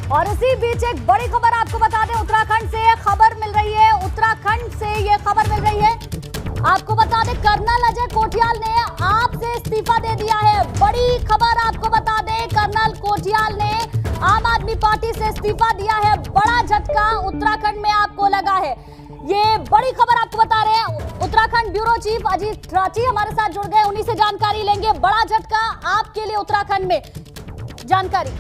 और इसी बीच एक बड़ी खबर आपको बता दें, उत्तराखंड से ये खबर मिल रही है। उत्तराखंड से ये खबर मिल रही है, आपको बता दें कर्नल अजय कोठियाल ने आप से इस्तीफा दे दिया है। बड़ी खबर आपको बता दें, कर्नल कोठियाल ने आम आदमी पार्टी से इस्तीफा दिया है। बड़ा झटका उत्तराखंड में आपको लगा है, ये बड़ी खबर आपको बता रहे हैं। उत्तराखंड ब्यूरो चीफ अजीत राठी हमारे साथ जुड़ गए, उन्हीं से जानकारी लेंगे। बड़ा झटका आपके लिए उत्तराखंड में, जानकारी।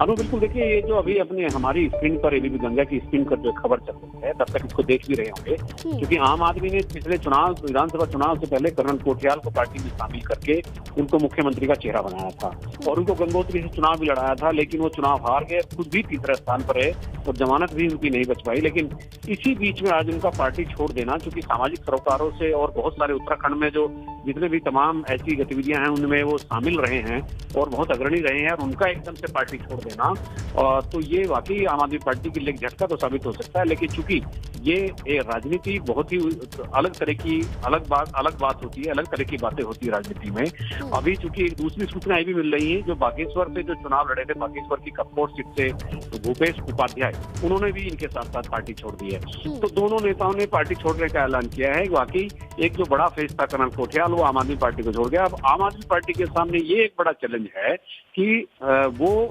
अनु बिल्कुल, देखिए ये जो अभी अपने हमारी स्क्रीन पर एबीपी गंगा की स्क्रीन पर जो खबर चल रही है, तब तक इसको देख भी रहे होंगे, क्योंकि आम आदमी ने पिछले चुनाव, विधानसभा चुनाव से पहले कर्नल कोठियाल को पार्टी में शामिल करके उनको मुख्यमंत्री का चेहरा बनाया था और उनको गंगोत्री से चुनाव भी लड़ाया था, लेकिन वो चुनाव हार गए, खुद भी तीसरे स्थान पर है और जमानत भी उनकी नहीं बच पाई। लेकिन इसी बीच में आज उनका पार्टी छोड़ देना, क्योंकि सामाजिक सरोकारों से और बहुत सारे उत्तराखंड में जो जितने भी तमाम ऐसी गतिविधियां हैं उनमें वो शामिल रहे हैं और बहुत अग्रणी रहे हैं, और उनका एकदम से पार्टी छोड़ देना तो ये वाकई आम आदमी पार्टी के लिए एक झटका तो साबित हो सकता है। लेकिन चूंकि ये राजनीति बहुत ही अलग तरह की अलग बात होती है, अलग तरह की बातें होती है राजनीति में। अभी चूंकि एक दूसरी सूचनाएं भी मिल रही है, जो बागेश्वर से जो चुनाव लड़े थे, बागेश्वर की कपकोट सीट से तो भूपेश उपाध्याय, उन्होंने भी इनके साथ साथ पार्टी छोड़ दी है। तो दोनों नेताओं ने पार्टी छोड़ने का ऐलान किया है। वाकई एक जो बड़ा फेस था कर्नल कोठियाल, वो आम आदमी पार्टी को छोड़ गया। अब आम आदमी पार्टी के सामने ये एक बड़ा चैलेंज है कि वो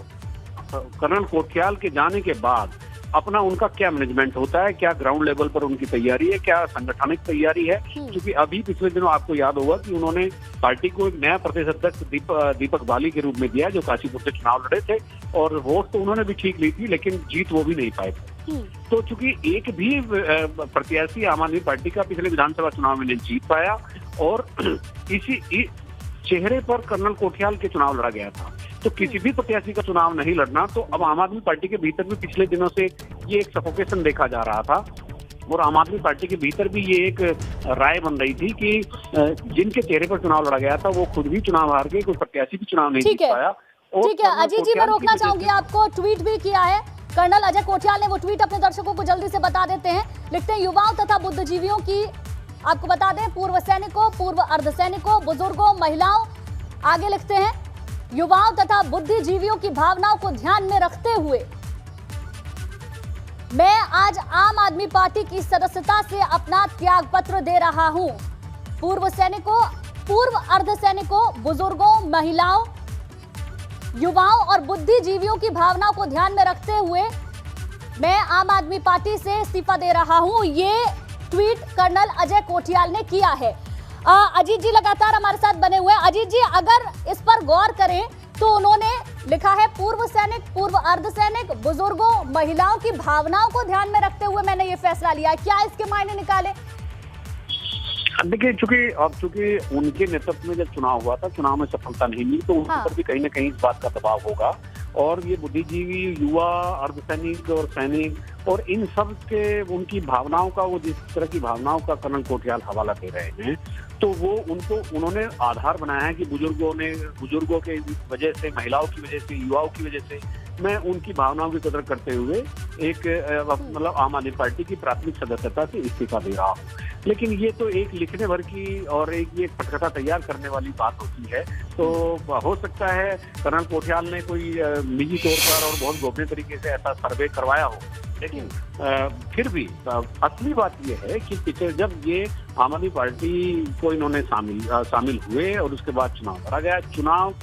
कर्नल कोठियाल के जाने के बाद अपना उनका क्या मैनेजमेंट होता है, क्या ग्राउंड लेवल पर उनकी तैयारी है, क्या संगठनिक तैयारी है। क्योंकि अभी पिछले दिनों आपको याद होगा कि उन्होंने पार्टी को एक नया प्रदेश अध्यक्ष दीपक बाली के रूप में दिया, जो काशीपुर से चुनाव लड़े थे, और वोट तो उन्होंने भी ठीक ली थी, लेकिन जीत वो भी नहीं पाए थे। तो चूंकि एक भी प्रत्याशी आम आदमी पार्टी का पिछले विधानसभा चुनाव में नहीं जीत पाया और इसी चेहरे पर कर्नल कोठियाल के चुनाव लड़ा गया था, तो किसी भी प्रत्याशी का चुनाव नहीं लड़ना, तो अब आम आदमी पार्टी के भीतर भी पिछले दिनों से ये एक सफोकेशन देखा जा रहा था। और आम आदमी पार्टी के भीतर भी ये एक राय बन रही थी कि जिनके चेहरे पर चुनाव लड़ा गया था वो खुद भी चुनाव हार गए, कोई प्रत्याशी भी चुनाव नहीं जीत पाया। ठीक है अजीत जी, मैं रोकना चाहूंगी आपको। ट्वीट भी किया है कर्नल अजय कोठियाल ने, वो ट्वीट अपने दर्शकों को जल्दी से बता देते हैं। लिखते हैं, युवाओं तथा बुद्धिजीवियों की, आपको बता दें, पूर्व सैनिकों, पूर्व अर्धसैनिकों, बुजुर्गों, महिलाओं, आगे लिखते हैं, युवाओं तथा बुद्धिजीवियों की भावनाओं को ध्यान में रखते हुए मैं आज आम आदमी पार्टी की सदस्यता से अपना त्याग पत्र दे रहा हूं। पूर्व सैनिकों, पूर्व अर्धसैनिकों, बुजुर्गों, महिलाओं, युवाओं और बुद्धिजीवियों की भावनाओं को ध्यान में रखते हुए मैं आम आदमी पार्टी से इस्तीफा दे रहा हूं। ये ट्वीट कर्नल अजय कोठियाल ने किया है। अजीत जी लगातार हमारे साथ बने हुए हैं। अजीत जी, अगर इस पर गौर करें तो उन्होंने लिखा है पूर्व सैनिक, पूर्व अर्धसैनिक, बुजुर्गों, महिलाओं की भावनाओं को ध्यान में रखते हुए मैंने ये फैसला लिया है। क्या इसके मायने निकाले? देखिए, चूंकि उनके नेतृत्व में जब चुनाव हुआ था, चुनाव में सफलता नहीं मिली, तो उनके ऊपर भी कहीं ना कहीं इस बात का दबाव होगा। और ये बुद्धिजीवी, युवा, अर्धसैनिक और सैनिक और इन सब के उनकी भावनाओं का, वो जिस तरह की भावनाओं का कर्नल कोठियाल हवाला दे रहे हैं, तो वो उन्होंने आधार बनाया है कि बुजुर्गों के वजह से, महिलाओं की वजह से, युवाओं की वजह से मैं उनकी भावनाओं की कदर करते हुए एक मतलब आम आदमी पार्टी की प्राथमिक सदस्यता से इस्तीफा दे रहा हूँ। लेकिन ये तो एक लिखने भर की और एक ये पटकथा तैयार करने वाली बात होती है। तो हो सकता है कर्नल कोठियाल ने कोई निजी तौर पर और बहुत गोपनीय तरीके से ऐसा सर्वे करवाया हो, लेकिन फिर भी असली बात यह है कि पिछले जब ये आम आदमी पार्टी को इन्होंने शामिल हुए और उसके बाद चुनाव लड़ा गया, चुनाव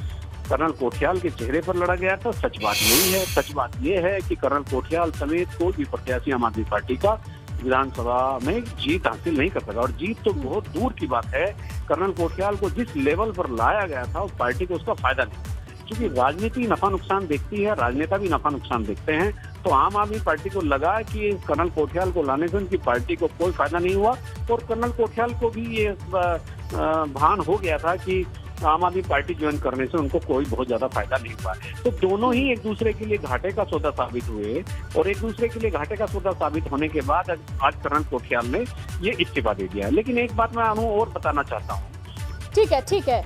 कर्नल कोठियाल के चेहरे पर लड़ा गया था। सच बात नहीं है। सच बात यह है कि कर्नल कोठियाल समेत कोई भी प्रत्याशी आम आदमी पार्टी का विधानसभा में जीत हासिल नहीं कर सका, और जीत तो बहुत दूर की बात है। कर्नल कोठियाल को जिस लेवल पर लाया गया था, उस पार्टी को उसका फायदा नहीं, क्योंकि राजनीति नफा नुकसान देखती है, राजनेता भी नफा नुकसान देखते हैं। तो आम आदमी पार्टी को लगा कि कर्नल कोठियाल को लाने से उनकी पार्टी को कोई फायदा नहीं हुआ, और कर्नल कोठियाल को भी ये भान हो गया था कि आम आदमी पार्टी ज्वाइन करने से उनको कोई बहुत ज्यादा फायदा नहीं हुआ। तो दोनों ही एक दूसरे के लिए घाटे का सौदा साबित हुए, और एक दूसरे के लिए घाटे का सौदा साबित होने के बाद आज कर्नल कोठियाल ने ये इस्तीफा दे दिया। लेकिन एक बात मैं और बताना चाहता हूँ। ठीक है।